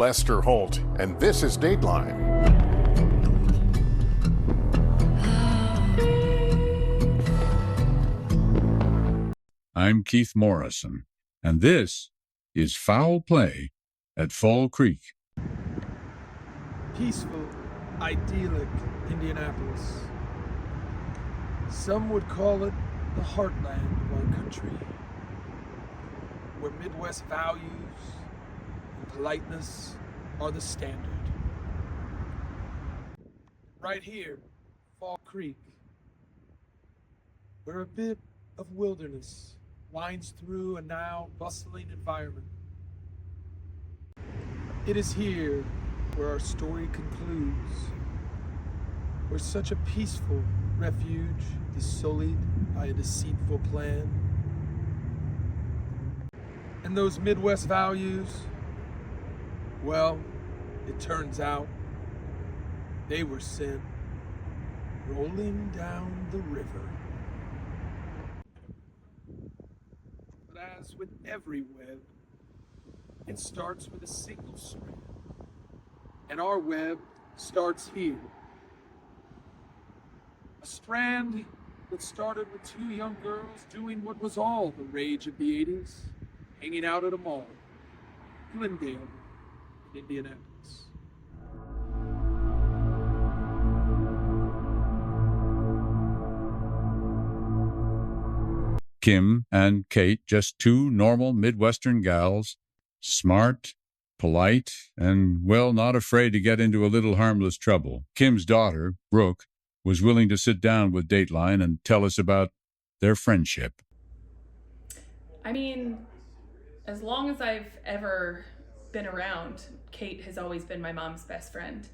Lester Holt, and this is Dateline. I'm Keith Morrison, and this is Foul Play at Fall Creek. Peaceful, idyllic Indianapolis. Some would call it the heartland of our country, where Midwest values and politeness are the standard. Right here, Fall Creek, where a bit of wilderness winds through a now bustling environment. It is here where our story concludes, where such a peaceful refuge is sullied by a deceitful plan. And those Midwest values, well, it turns out they were sent rolling down the river. But as with every web, it starts with a single strand. And our web starts here. A strand that started with two young girls doing what was all the rage of the 80s, hanging out at a mall, Glendale, in Indianapolis. Kim and Kate, just two normal Midwestern gals, smart, polite, and, well, not afraid to get into a little harmless trouble. Kim's daughter, Brooke, was willing to sit down with Dateline and tell us about their friendship. I mean, as long as I've ever been around, Kate has always been my mom's best friend.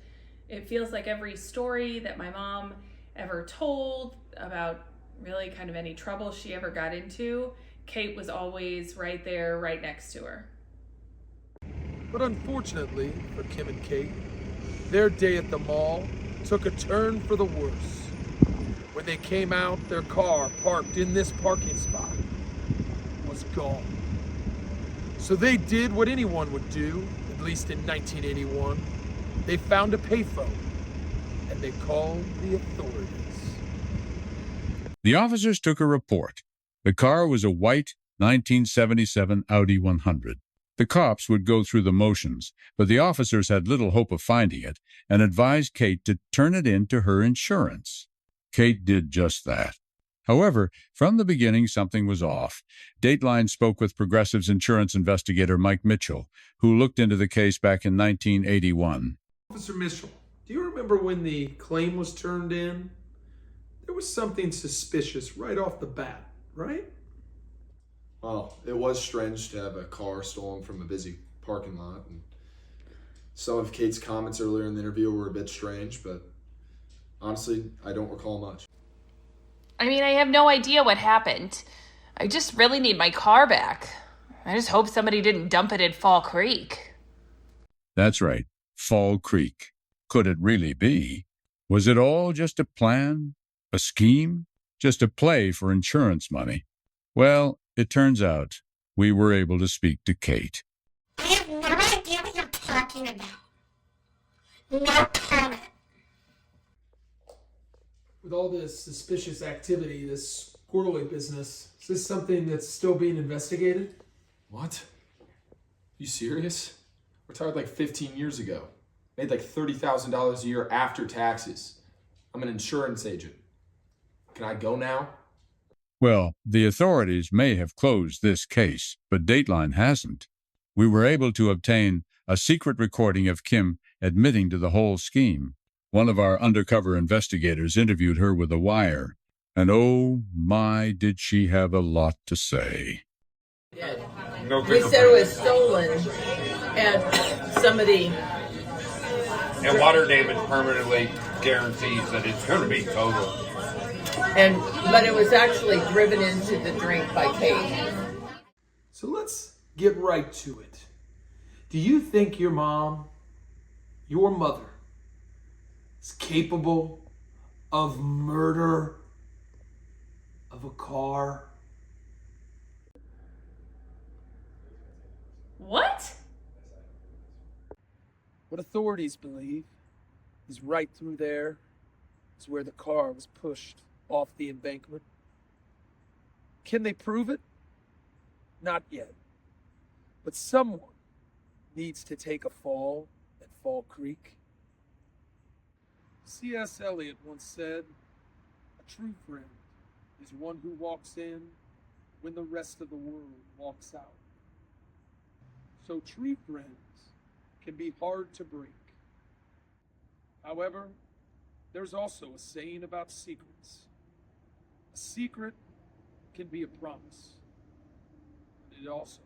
It feels like every story that my mom ever told about really kind of any trouble she ever got into, Kate was always right there, right next to her. But unfortunately for Kim and Kate, their day at the mall took a turn for the worse. When they came out, their car parked in this parking spot was gone. So they did what anyone would do, at least in 1981. They found a payphone and they called the authorities. The officers took a report. The car was a white 1977 Audi 100. The cops would go through the motions, but the officers had little hope of finding it and advised Kate to turn it in to her insurance. Kate did just that. However, from the beginning, something was off. Dateline spoke with Progressive's insurance investigator Mike Mitchell, who looked into the case back in 1981. Officer Mitchell, do you remember when the claim was turned in? There was something suspicious right off the bat, right? Well, it was strange to have a car stolen from a busy parking lot, and some of Kate's comments earlier in the interview were a bit strange, but honestly, I don't recall much. I mean, I have no idea what happened. I just really need my car back. I just hope somebody didn't dump it at Fall Creek. That's right, Fall Creek. Could it really be? Was it all just a plan? A scheme? Just a play for insurance money? Well, it turns out we were able to speak to Kate. I have no idea what you're talking about. No comment. With all this suspicious activity, this squirrely business, is this something that's still being investigated? What? You serious? Retired like 15 years ago. Made like $30,000 a year after taxes. I'm an insurance agent. Can I go now? Well, the authorities may have closed this case, but Dateline hasn't. We were able to obtain a secret recording of Kim admitting to the whole scheme. One of our undercover investigators interviewed her with a wire, and oh my, did she have a lot to say. He said it was stolen, and somebody... And water damage permanently guarantees that it's going to be total. But it was actually driven into the drink by Kate. So let's get right to it. Do you think your mom, your mother, is capable of murder of a car? What? What authorities believe is right through there is where the car was pushed off the embankment. Can they prove it? Not yet. But someone needs to take a fall at Fall Creek. C.S. Eliot once said, "A true friend is one who walks in when the rest of the world walks out." So true friends can be hard to break. However, there's also a saying about secrets. A secret can be a promise, but it also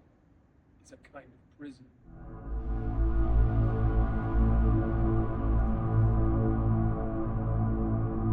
is a kind of prison.